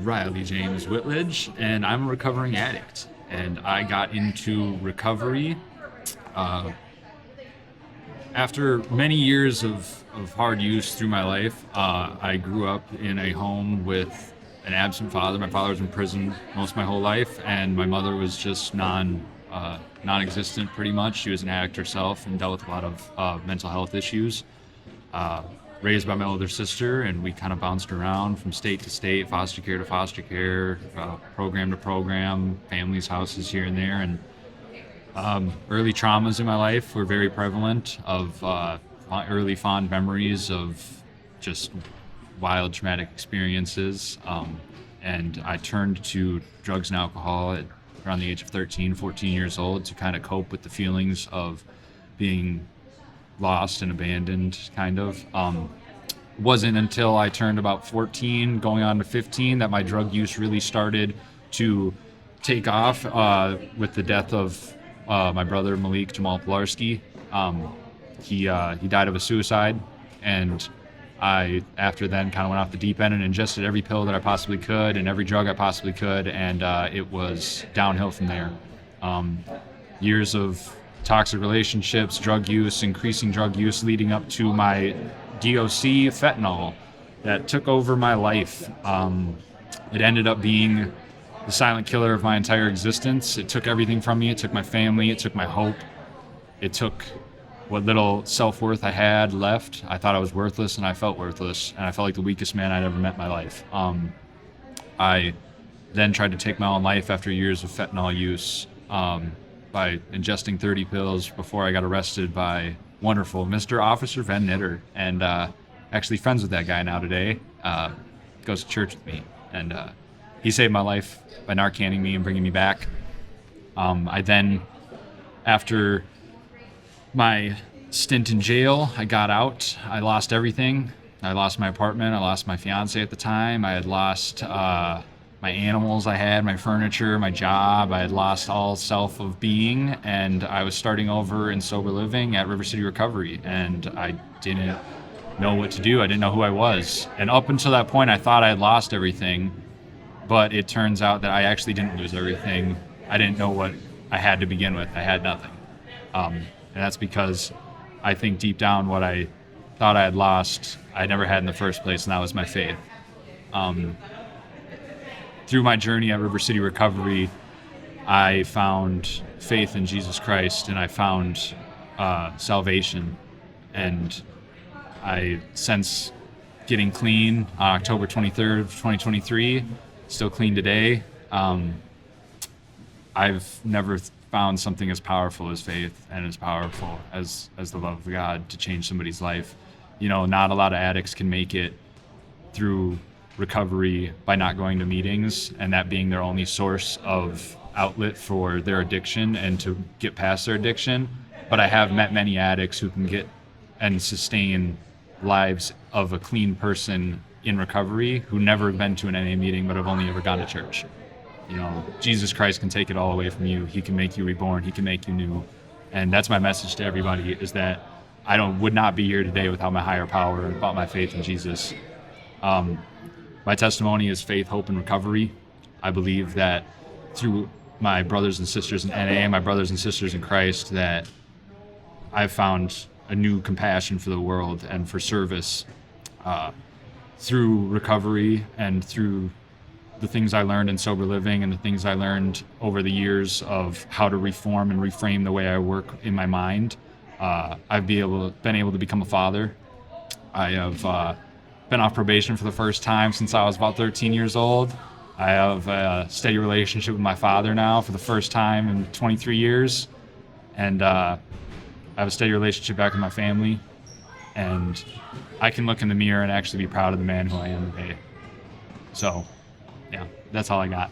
Riley James Whitledge, and I'm a recovering addict. And I got into recovery uh, after many years of hard use through my life. I grew up in a home with an absent father. My father was in prison most of my whole life, and my mother was just non-existent pretty much. She was an addict herself and dealt with a lot of mental health issues. Uh, Raised by my older sister, and we kind of bounced around from state to state, foster care to foster care, program to program, families, houses here and there. And early traumas in my life were very prevalent of my early fond memories of just wild traumatic experiences. And I turned to drugs and alcohol at around the age of 13, 14 years old to kind of cope with the feelings of being lost and abandoned, kind of. Wasn't until I turned about 14, going on to 15, that my drug use really started to take off with the death of my brother Malik Jamal Pilarski. He died of a suicide, and I, after then, kind of went off the deep end and ingested every pill that I possibly could and every drug I possibly could, and it was downhill from there. Years of toxic relationships, drug use, increasing drug use, leading up to my DOC fentanyl that took over my life. It ended up being the silent killer of my entire existence. It took everything from me. It took my family. It took my hope. It took what little self-worth I had left. I thought I was worthless, and I felt worthless, and I felt like the weakest man I'd ever met in my life. I then tried to take my own life after years of fentanyl use, by ingesting 30 pills before I got arrested by wonderful Mr. Officer Van Nitter, and actually friends with that guy now today. Goes to church with me, and he saved my life by Narcaning me and bringing me back. I then, after my stint in jail, I got out. I lost everything. I lost my apartment. I lost my fiance at the time. I had lost my animals I had, my furniture, my job. I had lost all self of being, and I was starting over in sober living at River City Recovery, and I didn't know what to do. I didn't know who I was. And up until that point, I thought I had lost everything, but it turns out that I actually didn't lose everything. I didn't know what I had to begin with. I had nothing. And that's because I think deep down what I thought I had lost, I never had in the first place, and that was my faith. Through my journey at River City Recovery, I found faith in Jesus Christ, and I found salvation. And I, since getting clean on October 23rd of 2023, still clean today, I've never found something as powerful as faith and as powerful as the love of God to change somebody's life. You know, not a lot of addicts can make it through recovery by not going to meetings, and that being their only source of outlet for their addiction and to get past their addiction. But I have met many addicts who can get and sustain lives of a clean person in recovery who never have been to an NA meeting but have only ever gone to church. You know, Jesus Christ can take it all away from you. He can make you reborn. He can make you new. And that's my message to everybody, is that I would not be here today without my higher power and without my faith in Jesus. My testimony is faith, hope, and recovery. I believe that through my brothers and sisters in NA, my brothers and sisters in Christ, that I've found a new compassion for the world and for service through recovery, and through the things I learned in sober living and the things I learned over the years of how to reform and reframe the way I work in my mind. I've been able to become a father. I have been off probation for the first time since I was about 13 years old. I have a steady relationship with my father now for the first time in 23 years. And I have a steady relationship back with my family. And I can look in the mirror and actually be proud of the man who I am today. So, yeah, that's all I got.